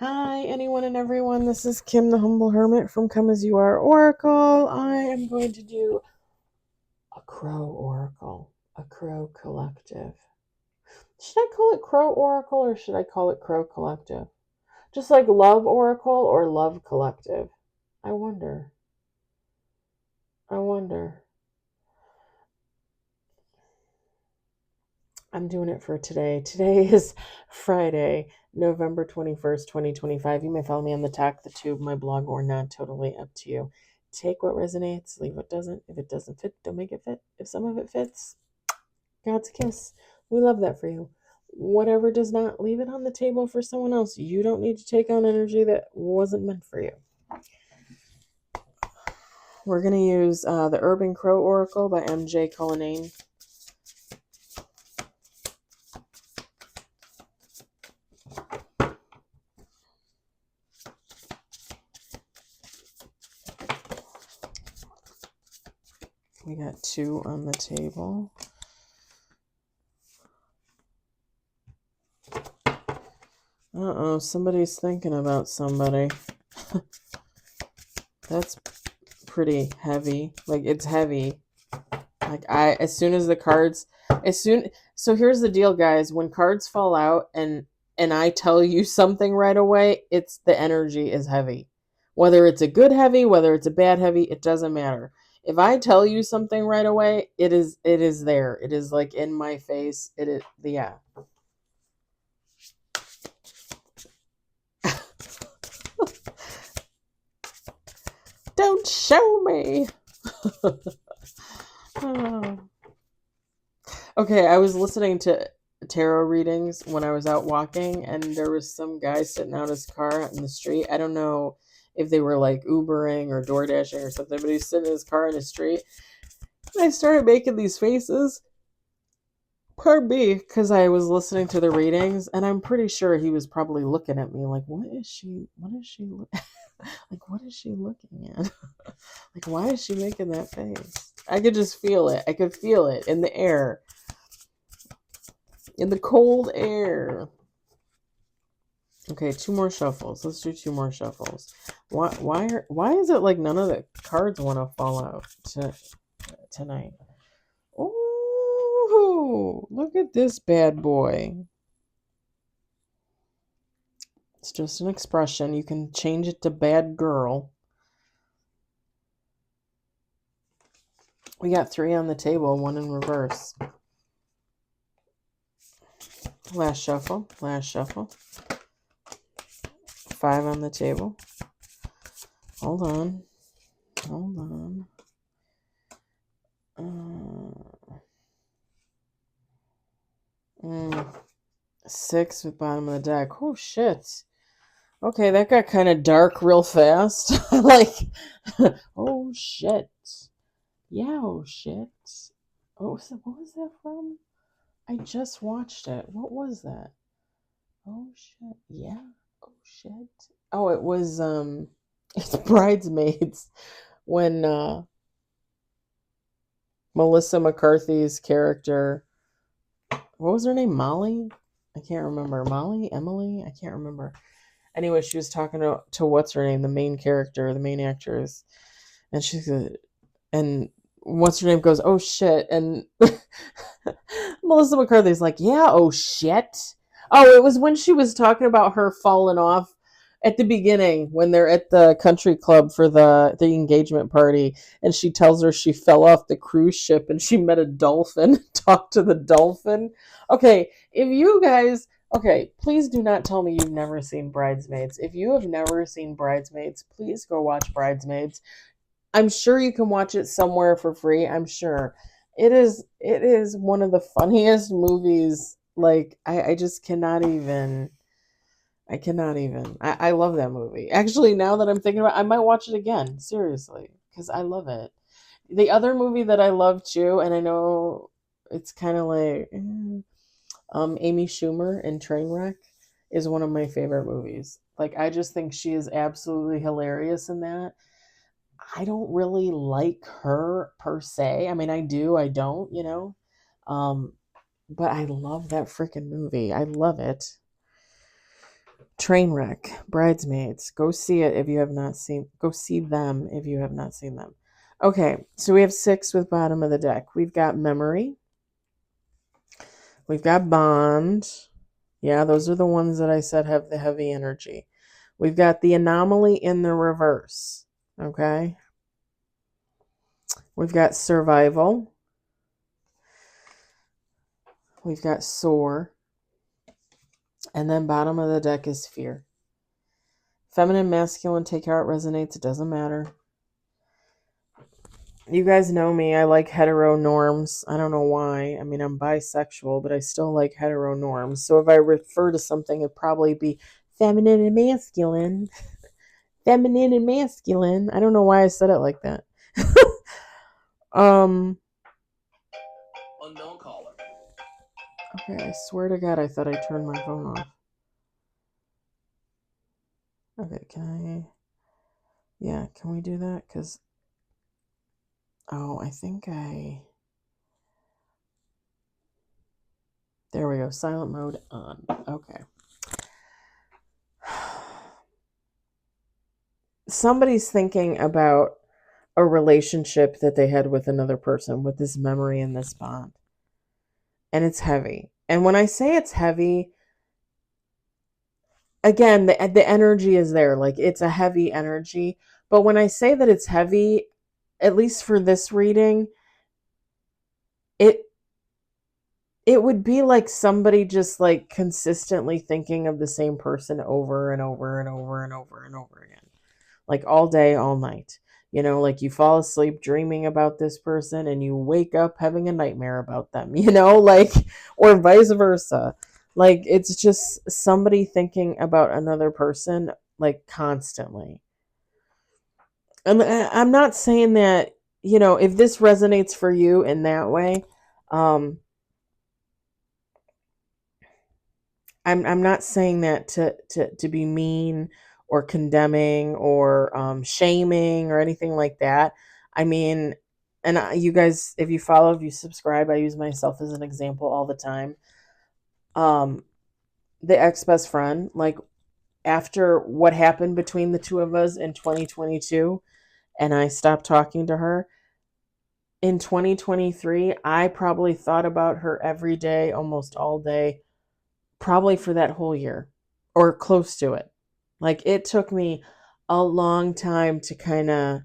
Hi, anyone and everyone. This is Kim, the Humble Hermit from Come As You Are Oracle. I am going to do a crow oracle, a crow collective. Should I call it crow oracle or should I call it crow collective? Just like love oracle or love collective? I wonder. I wonder. I'm doing it for today. Today is Friday, November 21st, 2025. You may follow me on the talk, the tube, my blog, or not. Totally up to you. Take what resonates, leave what doesn't. If it doesn't fit, don't make it fit. If some of it fits, God's kiss. We love that for you. Whatever does not, leave it on the table for someone else. You don't need to take on energy that wasn't meant for you. We're going to use the Urban Crow Oracle by M.J. Cullinane. We got 2 on the table. Uh-oh, somebody's thinking about somebody. That's pretty heavy. Like, it's heavy. Like, as soon as the cards, so here's the deal, guys. When cards fall out and I tell you something right away, it's the energy is heavy. Whether it's a good heavy, whether it's a bad heavy, it doesn't matter. If I tell you something right away, it is there. It is like in my face. It is, yeah. Don't show me. Okay, I was listening to tarot readings when I was out walking, and there was some guy sitting out his car in the street. I don't know if they were like Ubering or Door Dashing or something, but he's sitting in his car in the street. And I started making these faces. Pardon me, because I was listening to the readings, and I'm pretty sure he was probably looking at me like, what is she like, what is she looking at? Like, why is she making that face? I could just feel it. I could feel it in the air. In the cold air. Okay, 2 more shuffles. Let's do 2 more shuffles. Why is it like none of the cards want to fall out tonight? Oh, look at this bad boy. It's just an expression. You can change it to bad girl. We got 3 on the table, 1 in reverse. Last shuffle. 5 on the table. Hold on. 6 with bottom of the deck. Oh, shit. Okay, that got kind of dark real fast. Like, oh, shit. Yeah, oh, shit. What was that from? I just watched it. What was that? Oh, shit. Yeah. Oh, shit. Oh, it was, it's Bridesmaids. When, Melissa McCarthy's character, what was her name? Molly? I can't remember. Molly? Emily? I can't remember. Anyway, she was talking to what's her name, the main character, the main actress, and what's her name goes, oh shit, and Melissa McCarthy's like, yeah, oh shit. Oh, it was when she was talking about her falling off at the beginning when they're at the country club for the engagement party, and she tells her she fell off the cruise ship and she met a dolphin, talked to the dolphin. Okay, if you guys, okay, please do not tell me you've never seen Bridesmaids. If you have never seen Bridesmaids, please go watch Bridesmaids. I'm sure you can watch it somewhere for free. I'm sure. It is one of the funniest movies. Like, I just cannot even. I cannot even. I love that movie. Actually, now that I'm thinking about it, I might watch it again. Seriously. Because I love it. The other movie that I love too, and I know it's kind of like Amy Schumer in Trainwreck is one of my favorite movies. Like, I just think she is absolutely hilarious in that. I don't really like her per se. I mean, I do, I don't, but I love that freaking movie. I love it. Trainwreck, Bridesmaids. Go see it if you have not seen. Go see them if you have not seen them. Okay, so we have 6 with bottom of the deck. We've got Memory. We've got Bond. Yeah, those are the ones that I said have the heavy energy. We've got the Anomaly in the reverse. Okay. We've got Survival. We've got Soar. And then bottom of the deck is Fear. Feminine, masculine, take how it resonates. It doesn't matter. You guys know me. I like hetero norms. I don't know why. I mean, I'm bisexual, but I still like hetero norms. So if I refer to something, it'd probably be feminine and masculine. Feminine and masculine. I don't know why I said it like that. Unknown caller. Okay, I swear to God, I thought I turned my phone off. Okay, can we do that? Because, I think there we go, silent mode on. Okay. Somebody's thinking about a relationship that they had with another person, with this memory and this bond. And it's heavy. And when I say it's heavy, again, the energy is there. Like, it's a heavy energy. But when I say that it's heavy, at least for this reading, it would be like somebody just like consistently thinking of the same person over and over and over and over and over again. Like all day, all night. Like you fall asleep dreaming about this person and you wake up having a nightmare about them, like, or vice versa. Like, it's just somebody thinking about another person, like, constantly. And I'm not saying that, if this resonates for you in that way, I'm not saying that to be mean or condemning or shaming or anything like that. I mean, and you guys, if you subscribe, I use myself as an example all the time. The ex-best friend, like, after what happened between the two of us in 2022, and I stopped talking to her, in 2023, I probably thought about her every day, almost all day, probably for that whole year or close to it. Like, it took me a long time to kind of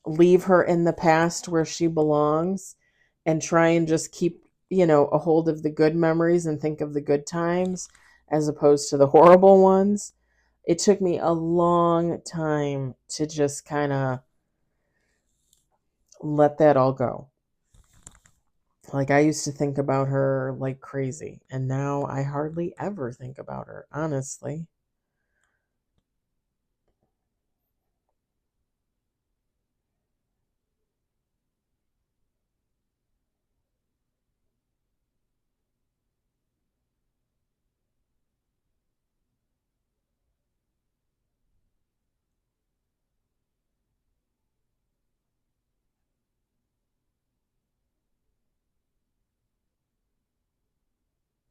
leave her in the past where she belongs and try and just keep, a hold of the good memories and think of the good times as opposed to the horrible ones. It took me a long time to just kind of let that all go. Like, I used to think about her like crazy, and now I hardly ever think about her, honestly.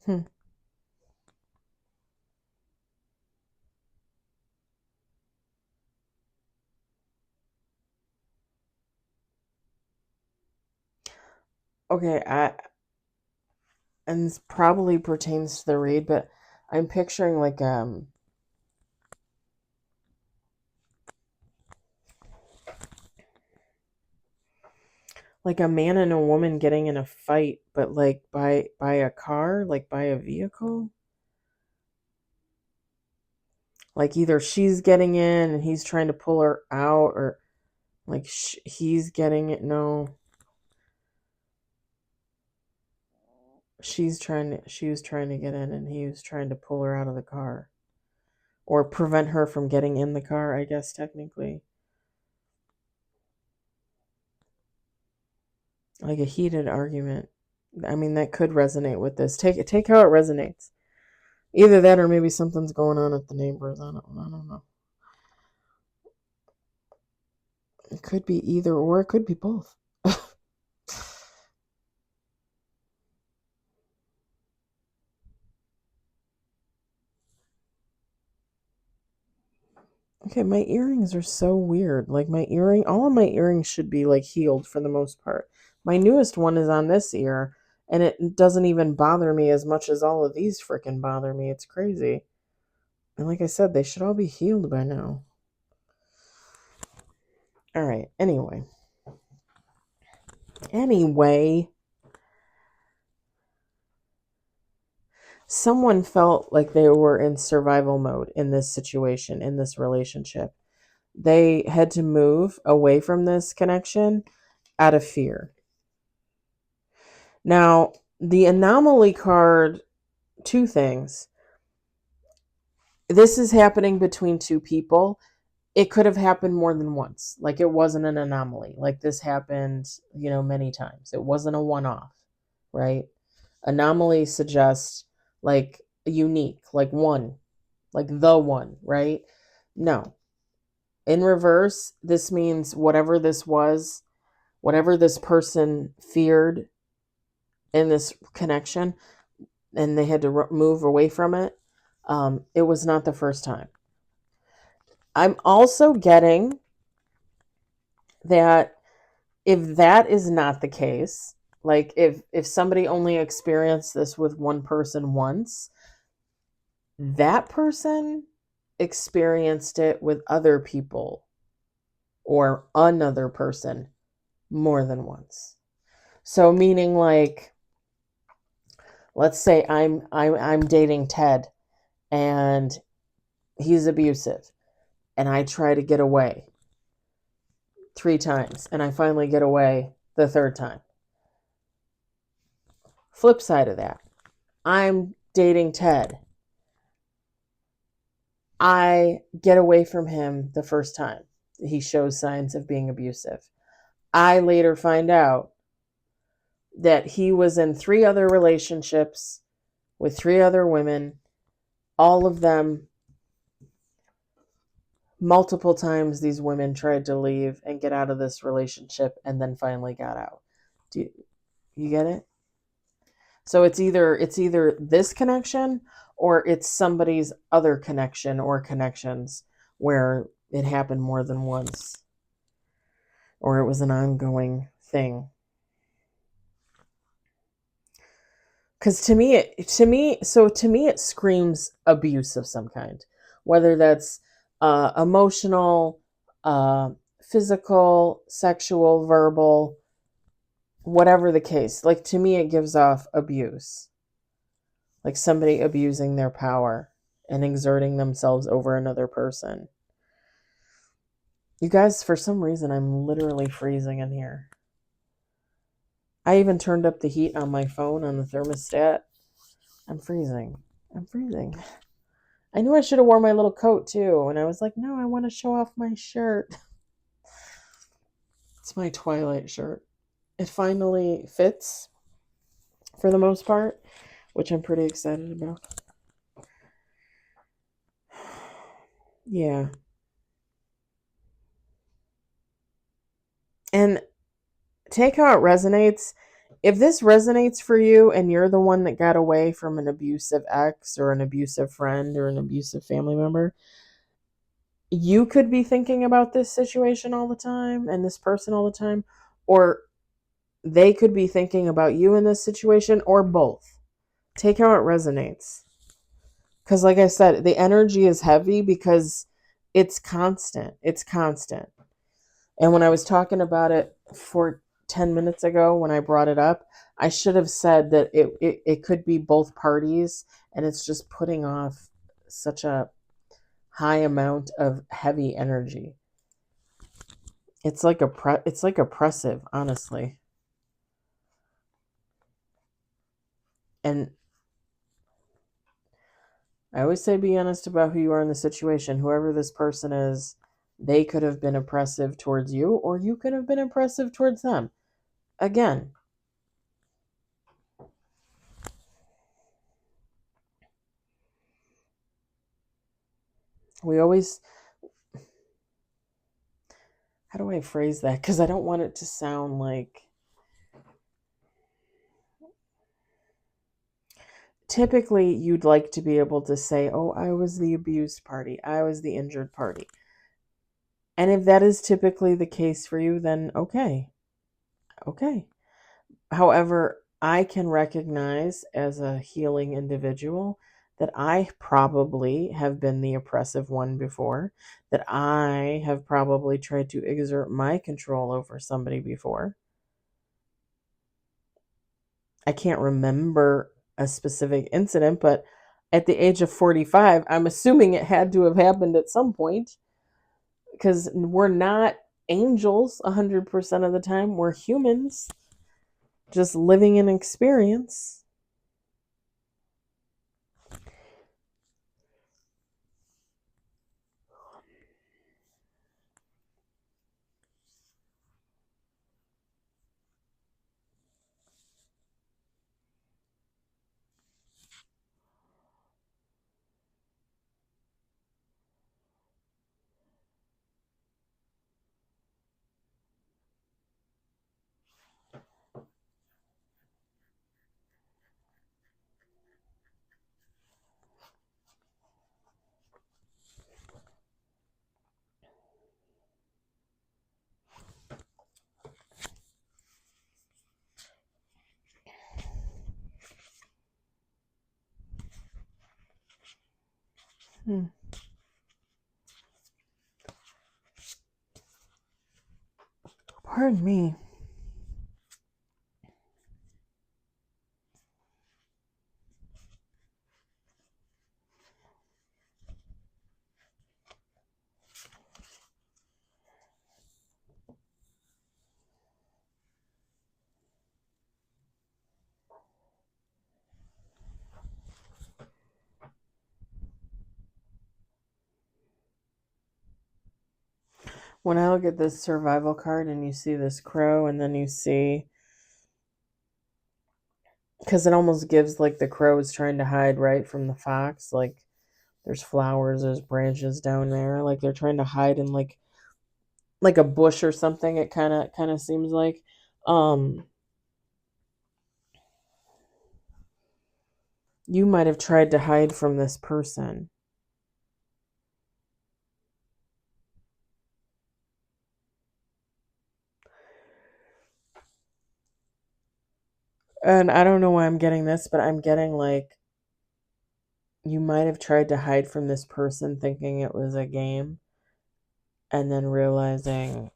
Hmm. Okay, and this probably pertains to the read, but I'm picturing like a man and a woman getting in a fight, but like by a car, like by a vehicle. Like, either she's getting in and he's trying to pull her out, or like he's getting it. No, she was trying to get in and he was trying to pull her out of the car or prevent her from getting in the car, I guess, technically. Like a heated argument. I mean, that could resonate with this. Take how it resonates. Either that or maybe something's going on at the neighbors. I don't know. It could be either or. It could be both. Okay, my earrings are so weird. Like all of my earrings should be like healed for the most part. My newest one is on this ear, and it doesn't even bother me as much as all of these freaking bother me. It's crazy. And like I said, they should all be healed by now. All right, anyway. Someone felt like they were in survival mode in this situation, in this relationship. They had to move away from this connection out of fear. Now, the anomaly card, two things. This is happening between two people. It could have happened more than once. Like, it wasn't an anomaly. Like, this happened, many times. It wasn't a one-off, right? Anomaly suggests like unique, like one, like the one, right? No. In reverse, this means whatever this was, whatever this person feared in this connection, and they had to move away from it, it was not the first time. I'm also getting that if that is not the case, like if somebody only experienced this with one person once, that person experienced it with other people or another person more than once. So meaning, like, let's say I'm dating Ted and he's abusive and I try to get away 3 times and I finally get away the third time. Flip side of that, I'm dating Ted. I get away from him the first time. He shows signs of being abusive. I later find out that he was in 3 other relationships with 3 other women, all of them. Multiple times these women tried to leave and get out of this relationship and then finally got out. Do you get it? So it's either this connection or it's somebody's other connection or connections where it happened more than once or it was an ongoing thing. Because to me it screams abuse of some kind, whether that's emotional, physical, sexual, verbal, whatever the case. Like, to me, it gives off abuse, like somebody abusing their power and exerting themselves over another person. You guys, for some reason, I'm literally freezing in here. I even turned up the heat on my phone on the thermostat. I'm freezing. I knew I should have worn my little coat too, and I was like, no, I want to show off my shirt. It's my Twilight shirt. It finally fits for the most part, which I'm pretty excited about. Yeah. And take how it resonates. If this resonates for you and you're the one that got away from an abusive ex or an abusive friend or an abusive family member, you could be thinking about this situation all the time and this person all the time, or they could be thinking about you in this situation, or both. Take how it resonates. Because like I said, the energy is heavy because it's constant. And when I was talking about it for 10 minutes ago, when I brought it up, I should have said that it could be both parties, and it's just putting off such a high amount of heavy energy. It's like oppressive, honestly. And I always say be honest about who you are in the situation. Whoever this person is, they could have been oppressive towards you, or you could have been oppressive towards them. Again, we always... How do I phrase that? Because I don't want it to sound like... Typically, you'd like to be able to say, oh, I was the abused party. I was the injured party. And if that is typically the case for you, then okay. Okay. However, I can recognize as a healing individual that I probably have been the oppressive one before, that I have probably tried to exert my control over somebody before. I can't remember a specific incident, but at the age of 45, I'm assuming it had to have happened at some point because we're not angels 100% of the time. We're humans just living an experience. Pardon me. When I look at this survival card and you see this crow, and then you see, because it almost gives like the crow is trying to hide right from the fox, like there's flowers, there's branches down there, like they're trying to hide in like a bush or something. It kind of seems like you might have tried to hide from this person. And I don't know why I'm getting this, but I'm getting like you might have tried to hide from this person thinking it was a game and then realizing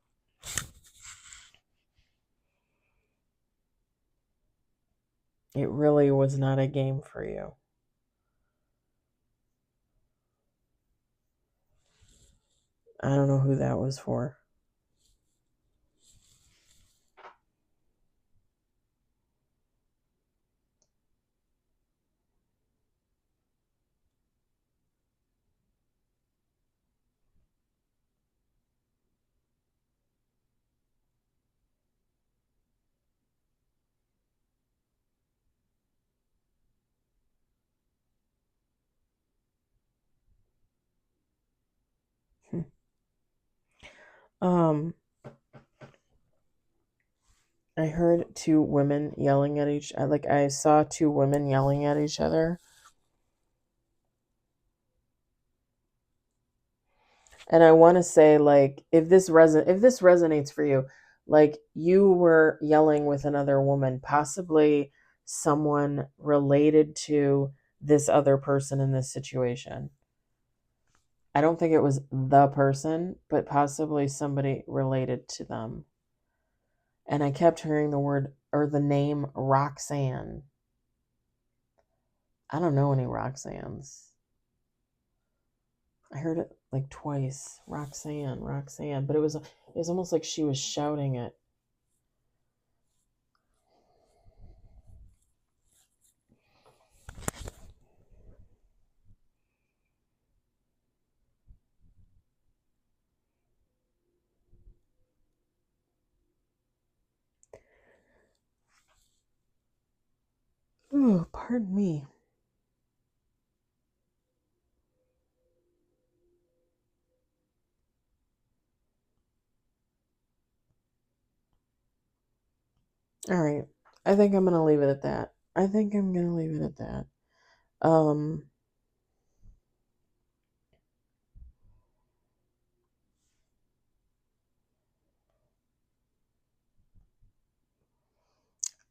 it really was not a game for you. I don't know who that was for. um I heard two women yelling at each, like I saw two women yelling at each other. And I want to say, like, if this resonates for you, like you were yelling with another woman, possibly someone related to this other person in this situation. I don't think it was the person, but possibly somebody related to them. And I kept hearing the word or the name Roxanne. I don't know any Roxannes. I heard it like twice. Roxanne, Roxanne. But it was almost like she was shouting it. Oh, pardon me. All right. I think I'm going to leave it at that. I think I'm going to leave it at that. Um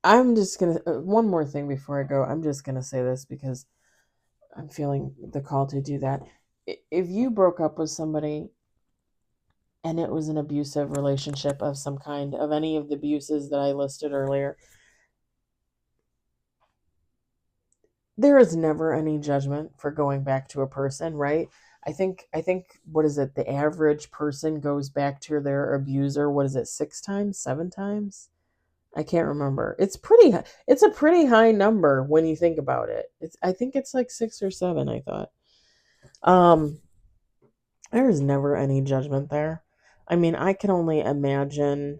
I'm just gonna one more thing before I go. I'm just gonna say this because I'm feeling the call to do that. If you broke up with somebody and it was an abusive relationship of some kind, of any of the abuses that I listed earlier, there is never any judgment for going back to a person, right? I think what is it? The average person goes back to their abuser, what is it, 6 times, 7 times? I can't remember. It's a pretty high number when you think about it. I think it's like 6 or 7, I thought. Um there is never any judgment there. I mean, I can only imagine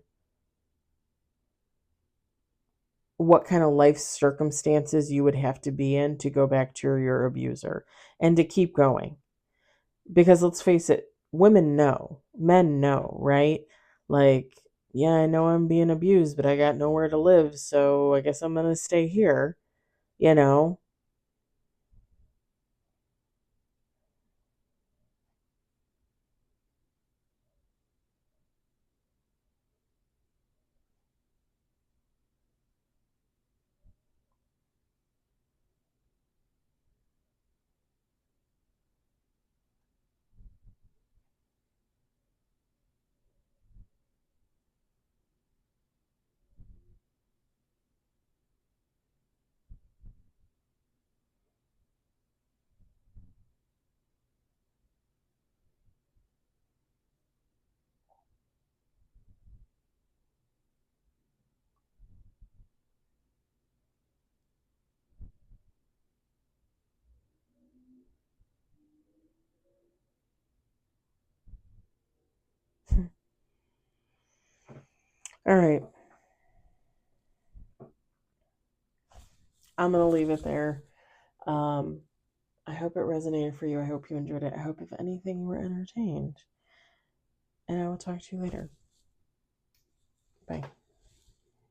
what kind of life circumstances you would have to be in to go back to your abuser and to keep going. Because let's face it, women know, men know, right? Like, yeah, I know I'm being abused, but I got nowhere to live, so I guess I'm going to stay here, you know? All right. I'm going to leave it there. Um, I hope it resonated for you. I hope you enjoyed it. I hope, if anything, you were entertained. And I will talk to you later. Bye.